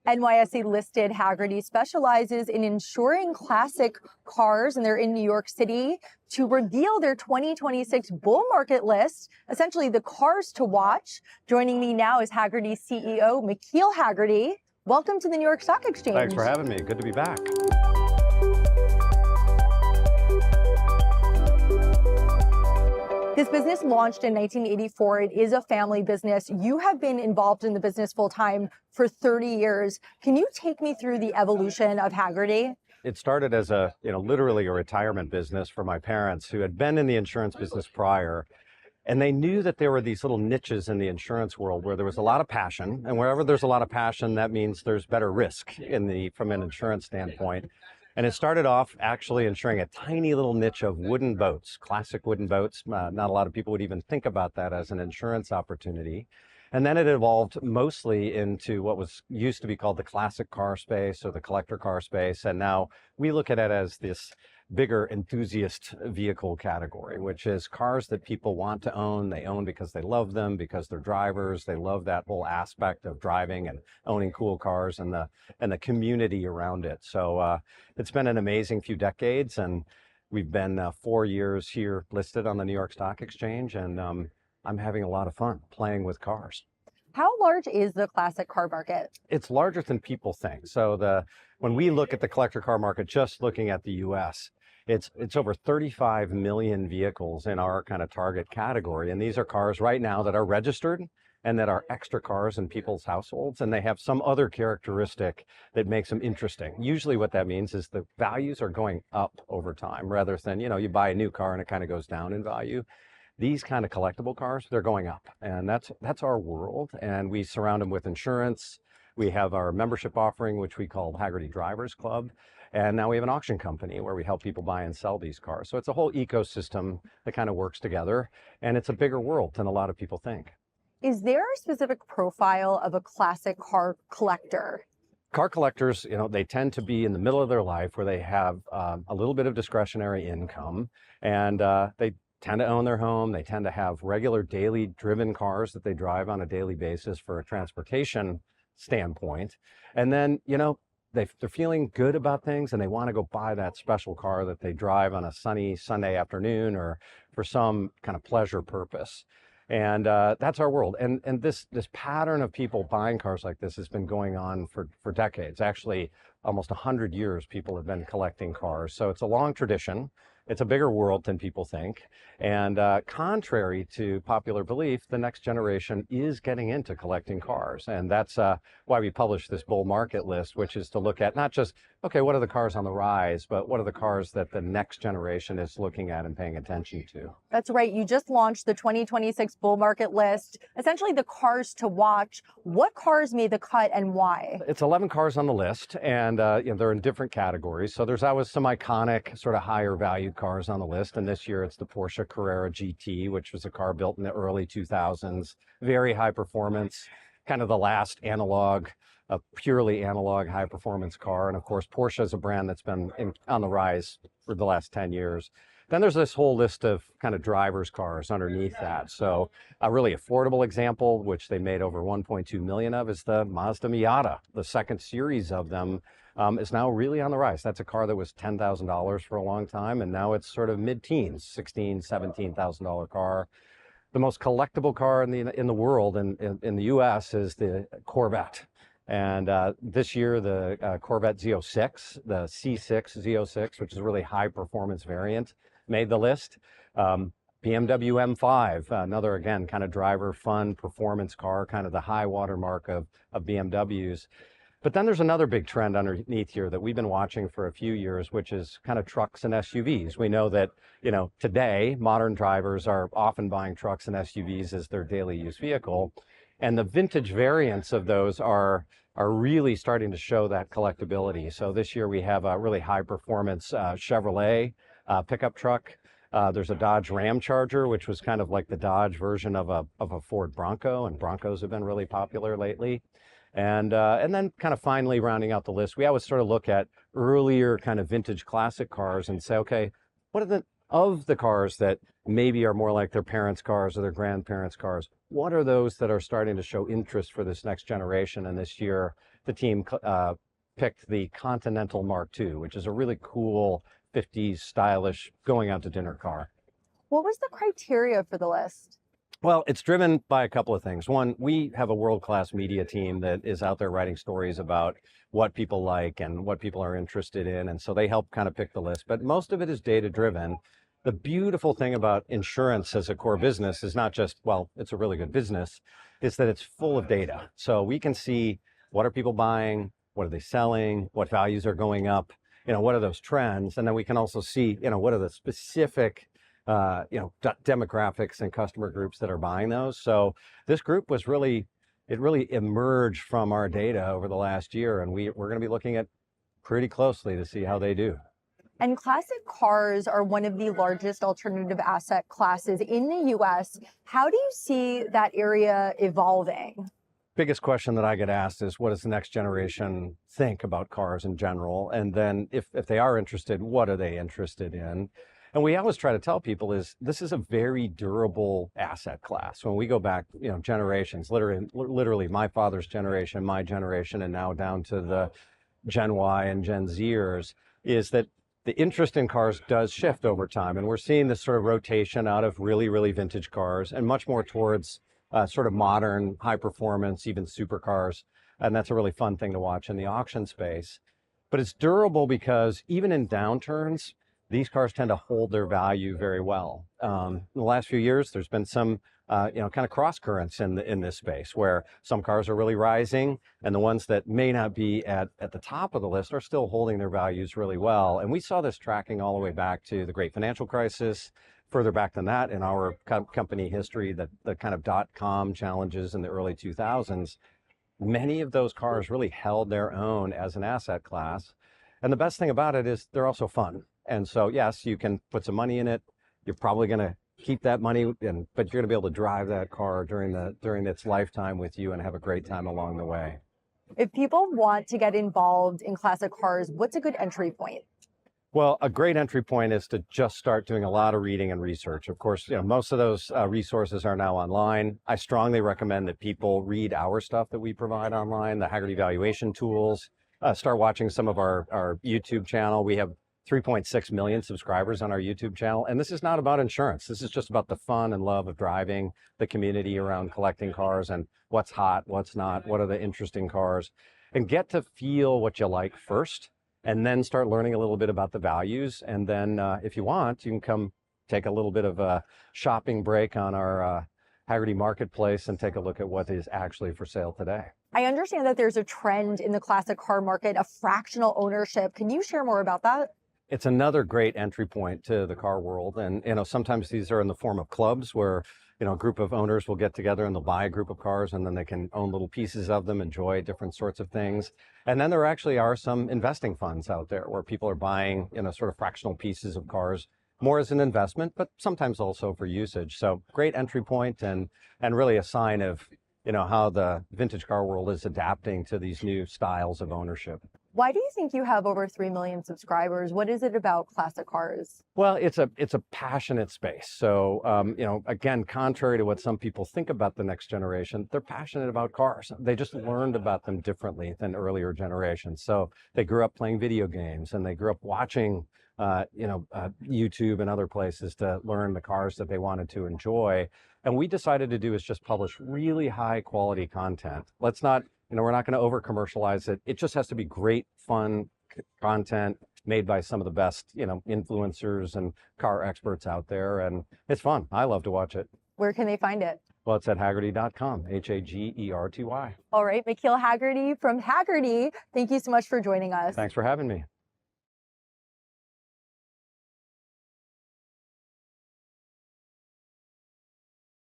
NYSE listed Hagerty specializes in insuring classic cars, and they're in New York City to reveal their 2026 bull market list, essentially the cars to watch. Joining me now is Hagerty CEO, McKeel Hagerty. Welcome to the New York Stock Exchange. Thanks for having me. Good to be back. This business launched in 1984. It is a family business. You have been involved in the business full time for 30 years. Can you take me through the evolution of Hagerty? It started as a, literally a retirement business for my parents who had been in the insurance business prior. And they knew that there were these little niches in the insurance world where there was a lot of passion. And wherever there's a lot of passion, that means there's better risk from an insurance standpoint. And it started off actually insuring a tiny little niche of wooden boats, classic wooden boats. Not a lot of people would even think about that as an insurance opportunity. And then it evolved mostly into what was used to be called the classic car space or the collector car space. And now we look at it as this bigger enthusiast vehicle category, which is cars that people want to own. They own because they love them, because they're drivers. They love that whole aspect of driving and owning cool cars and the community around it. So it's been an amazing few decades, and we've been 4 years here listed on the New York Stock Exchange, and I'm having a lot of fun playing with cars. How large is the classic car market? It's larger than people think. So when we look at the collector car market, just looking at the US, it's over 35 million vehicles in our kind of target category. And these are cars right now that are registered and that are extra cars in people's households. And they have some other characteristic that makes them interesting. Usually what that means is the values are going up over time rather than, you buy a new car and it kind of goes down in value. These kind of collectible cars, they're going up. And that's our world. And we surround them with insurance. We have our membership offering, which we call Hagerty Drivers Club. And now we have an auction company where we help people buy and sell these cars. So it's a whole ecosystem that kind of works together. And it's a bigger world than a lot of people think. Is there a specific profile of a classic car collector? Car collectors, they tend to be in the middle of their life where they have a little bit of discretionary income, and they tend to own their home. They tend to have regular daily driven cars that they drive on a daily basis for a transportation standpoint. And then, they're feeling good about things and they want to go buy that special car that they drive on a sunny Sunday afternoon or for some kind of pleasure purpose. And that's our world. And this pattern of people buying cars like this has been going on for decades. Actually, almost 100 years people have been collecting cars. So it's a long tradition. It's a bigger world than people think. And contrary to popular belief, the next generation is getting into collecting cars. And that's why we published this bull market list, which is to look at not just, okay, what are the cars on the rise, but what are the cars that the next generation is looking at and paying attention to. That's right. You just launched the 2026 bull market list, essentially the cars to watch. What cars made the cut and why? It's 11 cars on the list, and they're in different categories. So there's always some iconic, sort of higher valued cars on the list. And this year it's the Porsche Carrera GT, which was a car built in the early 2000s. Very high performance, kind of the last analog, a purely analog high performance car. And of course, Porsche is a brand that's been on the rise for the last 10 years. Then there's this whole list of kind of drivers cars underneath that. So a really affordable example, which they made over 1.2 million of, is the Mazda Miata. The second series of them is now really on the rise. That's a car that was $10,000 for a long time, and now it's sort of mid-teens, $16,000, $17,000 car. The most collectible car in the world, in the US, is the Corvette. And this year, the Corvette Z06, the C6 Z06, which is a really high performance variant, made the list. BMW M5, another, again, kind of driver, fun, performance car, kind of the high watermark of BMWs. But then there's another big trend underneath here that we've been watching for a few years, which is kind of trucks and SUVs. We know that, today, modern drivers are often buying trucks and SUVs as their daily use vehicle. And the vintage variants of those are really starting to show that collectability. So this year we have a really high performance Chevrolet pickup truck. There's a Dodge Ram Charger, which was kind of like the Dodge version of a Ford Bronco, and Broncos have been really popular lately. And then kind of finally rounding out the list, we always sort of look at earlier kind of vintage classic cars and say, okay, what are the cars that maybe are more like their parents' cars or their grandparents' cars? What are those that are starting to show interest for this next generation? And this year, the team picked the Continental Mark II, which is a really cool 50s stylish going out to dinner car. What was the criteria for the list? Well, it's driven by a couple of things. One, we have a world-class media team that is out there writing stories about what people like and what people are interested in. And so they help kind of pick the list. But most of it is data-driven. The beautiful thing about insurance as a core business is not just, well, it's a really good business, it's that it's full of data. So we can see what are people buying, what are they selling, what values are going up, what are those trends? And then we can also see, what are the specific demographics and customer groups that are buying those. So this group was really emerged from our data over the last year, and we're going to be looking at pretty closely to see how they do. And classic cars are one of the largest alternative asset classes in the US. How do you see that area evolving? Biggest question that I get asked is, what does the next generation think about cars in general? And then if they are interested, what are they interested in? And we always try to tell people is this is a very durable asset class. When we go back, generations, literally my father's generation, my generation, and now down to the Gen Y and Gen Zers, is that the interest in cars does shift over time. And we're seeing this sort of rotation out of really, really vintage cars and much more towards sort of modern, high performance, even supercars. And that's a really fun thing to watch in the auction space. But it's durable because even in downturns, these cars tend to hold their value very well. In the last few years, there's been some, kind of cross currents in this space where some cars are really rising, and the ones that may not be at the top of the list are still holding their values really well. And we saw this tracking all the way back to the Great Financial Crisis, further back than that in our company history, the kind of dot-com challenges in the early 2000s. Many of those cars really held their own as an asset class. And the best thing about it is they're also fun. And so, yes, you can put some money in it. You're probably going to keep that money, but you're going to be able to drive that car during its lifetime with you and have a great time along the way. If people want to get involved in classic cars, what's a good entry point? Well, a great entry point is to just start doing a lot of reading and research. Of course, most of those resources are now online. I strongly recommend that people read our stuff that we provide online, the Hagerty valuation tools. Start watching some of our YouTube channel. We have 3.6 million subscribers on our YouTube channel. And this is not about insurance. This is just about the fun and love of driving, the community around collecting cars and what's hot, what's not, what are the interesting cars, and get to feel what you like first, and then start learning a little bit about the values. And then if you want, you can come take a little bit of a shopping break on our Hagerty Marketplace and take a look at what is actually for sale today. I understand that there's a trend in the classic car market of fractional ownership. Can you share more about that? It's another great entry point to the car world. And, sometimes these are in the form of clubs where, a group of owners will get together and they'll buy a group of cars, and then they can own little pieces of them, enjoy different sorts of things. And then there actually are some investing funds out there where people are buying, sort of fractional pieces of cars, more as an investment, but sometimes also for usage. So great entry point and really a sign of, how the vintage car world is adapting to these new styles of ownership. Why do you think you have over 3 million subscribers? What is it about classic cars? Well, it's a passionate space. So, again, contrary to what some people think about the next generation, they're passionate about cars. They just learned about them differently than earlier generations. So they grew up playing video games, and they grew up watching, YouTube and other places to learn the cars that they wanted to enjoy. And we decided to do is just publish really high quality content. Let's not, we're not going to over commercialize it. It just has to be great, fun content made by some of the best, influencers and car experts out there. And it's fun. I love to watch it. Where can they find it? Well, it's at Hagerty.com, Hagerty. All right, McKeel Hagerty from Hagerty. Thank you so much for joining us. Thanks for having me.